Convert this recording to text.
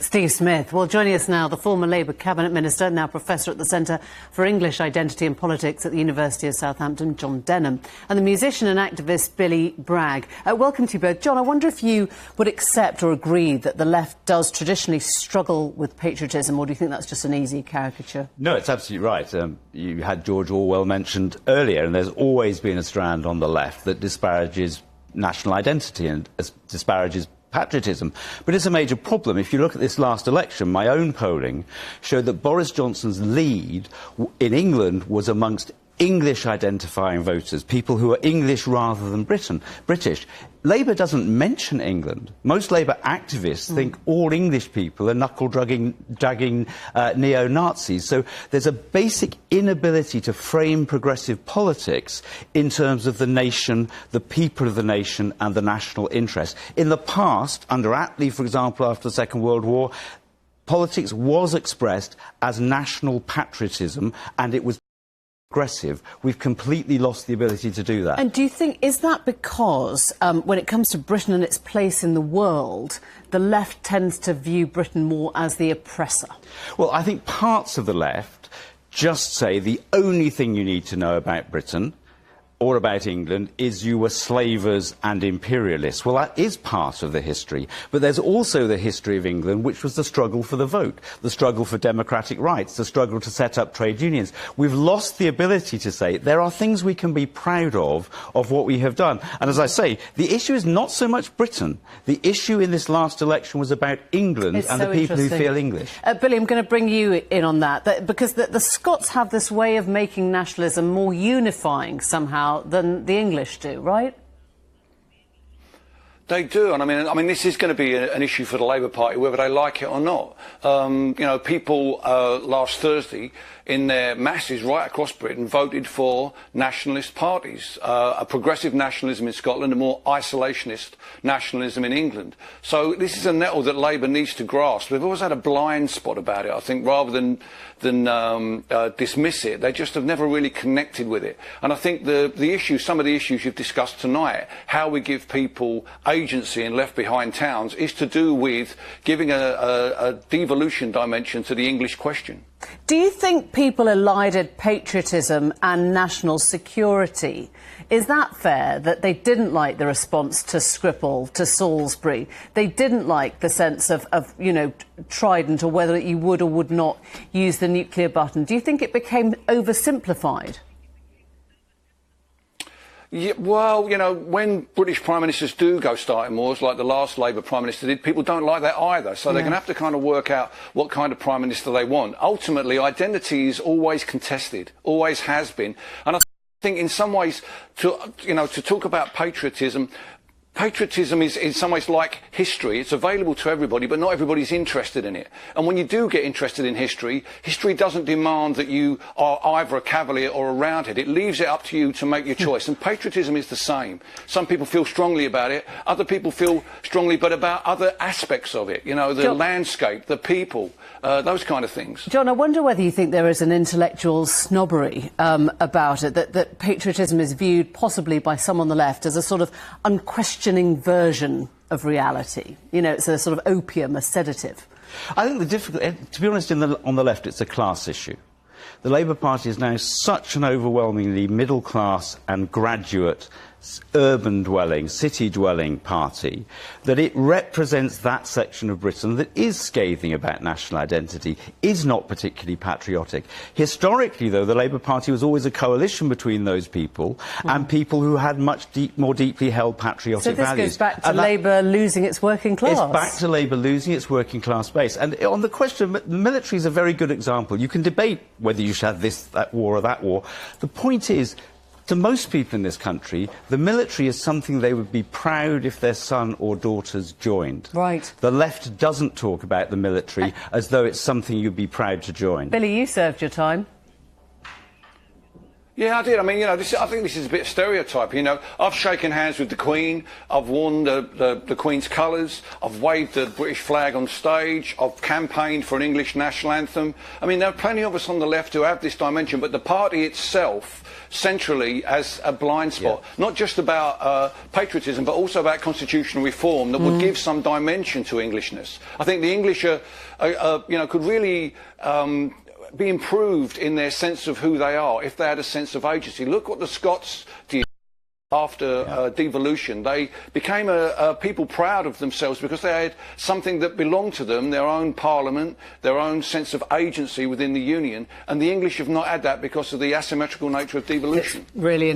Steve Smith. Well, joining us now, the former Labour Cabinet Minister, now Professor at the Centre for English Identity and Politics at the University of Southampton, John Denham, and the musician and activist Billy Bragg. Welcome to you both. John, I wonder if you would accept or agree that the left does traditionally struggle with patriotism, or do you think that's just an easy caricature? No, it's absolutely right. You had George Orwell mentioned earlier, and there's always been a strand on the left that disparages national identity and disparages patriotism. But it's a major problem. If you look at this last election, my own polling showed that Boris Johnson's lead in England was amongst English-identifying voters, people who are English rather than British. Labour doesn't mention England. Most Labour activists think all English people are knuckle-dragging neo-Nazis. So there's a basic inability to frame progressive politics in terms of the nation, the people of the nation and the national interest. In the past, under Attlee, for example, after the Second World War, politics was expressed as national patriotism, and it was aggressive. We've completely lost the ability to do that. And do you think, is that because when it comes to Britain and its place in the world, the left tends to view Britain more as the oppressor? Well, I think parts of the left just say the only thing you need to know about Britain or about England is you were slavers and imperialists. Well, that is part of the history. But there's also the history of England, which was the struggle for the vote, the struggle for democratic rights, the struggle to set up trade unions. We've lost the ability to say there are things we can be proud of what we have done. And as I say, the issue is not so much Britain. The issue in this last election was about England and the people who feel English. Billy, I'm going to bring you in on that because the Scots have this way of making nationalism more unifying somehow than the English do, right? They do, and I mean, this is going to be an issue for the Labour Party, whether they like it or not. You know, people last Thursday, in their masses right across Britain, voted for nationalist parties, a progressive nationalism in Scotland, a more isolationist nationalism in England. So this is a nettle that Labour needs to grasp. They've always had a blind spot about it, I think, rather than dismiss it. They just have never really connected with it. And I think some of the issues you've discussed tonight, how we give people agency in left behind towns, is to do with giving a devolution dimension to the English question. Do you think people elided patriotism and national security? Is that fair, that they didn't like the response to Skripal, to Salisbury? They didn't like the sense of you know, Trident, or whether you would or would not use the nuclear button? Do you think it became oversimplified? Yeah, well, you know, when British Prime Ministers do go starting wars, like the last Labour Prime Minister did, people don't like that either. So they're going to have to kind of work out what kind of Prime Minister they want. Ultimately, identity is always contested, always has been. And I think in some ways, to talk about patriotism is in some ways like history. It's available to everybody, but not everybody's interested in it. And when you do get interested in history, history doesn't demand that you are either a cavalier or a roundhead. It leaves it up to you to make your choice. And patriotism is the same. Some people feel strongly about it. Other people feel strongly, but about other aspects of it. You know, the landscape, the people, those kind of things. John, I wonder whether you think there is an intellectual snobbery about it, that patriotism is viewed possibly by some on the left as a sort of unquestioning version of reality. You know, it's a sort of opium, a sedative. I think to be honest, on the left, it's a class issue. The Labour Party is now such an overwhelmingly middle-class and graduate, urban-dwelling, city-dwelling party that it represents that section of Britain that is scathing about national identity, is not particularly patriotic. Historically, though, the Labour Party was always a coalition between those people and people who had much more deeply held patriotic values. So this goes back to Labour losing its working class. It's back to Labour losing its working class base. And on the question, the military is a very good example. You can debate whether you should have that war or that war. The point is, to most people in this country, the military is something they would be proud if their son or daughters joined. Right. The left doesn't talk about the military as though it's something you'd be proud to join. Billy, you served your time. Yeah, I did. I mean, you know, I think this is a bit stereotyping. You know, I've shaken hands with the Queen. I've worn the Queen's colours. I've waved the British flag on stage. I've campaigned for an English national anthem. I mean, there are plenty of us on the left who have this dimension, but the party itself centrally has a blind spot, not just about patriotism, but also about constitutional reform that would give some dimension to Englishness. I think the English you know, could really be improved in their sense of who they are if they had a sense of agency. Look what the Scots did after devolution. They became a people proud of themselves because they had something that belonged to them, their own parliament, their own sense of agency within the union, and the English have not had that because of the asymmetrical nature of devolution. It's really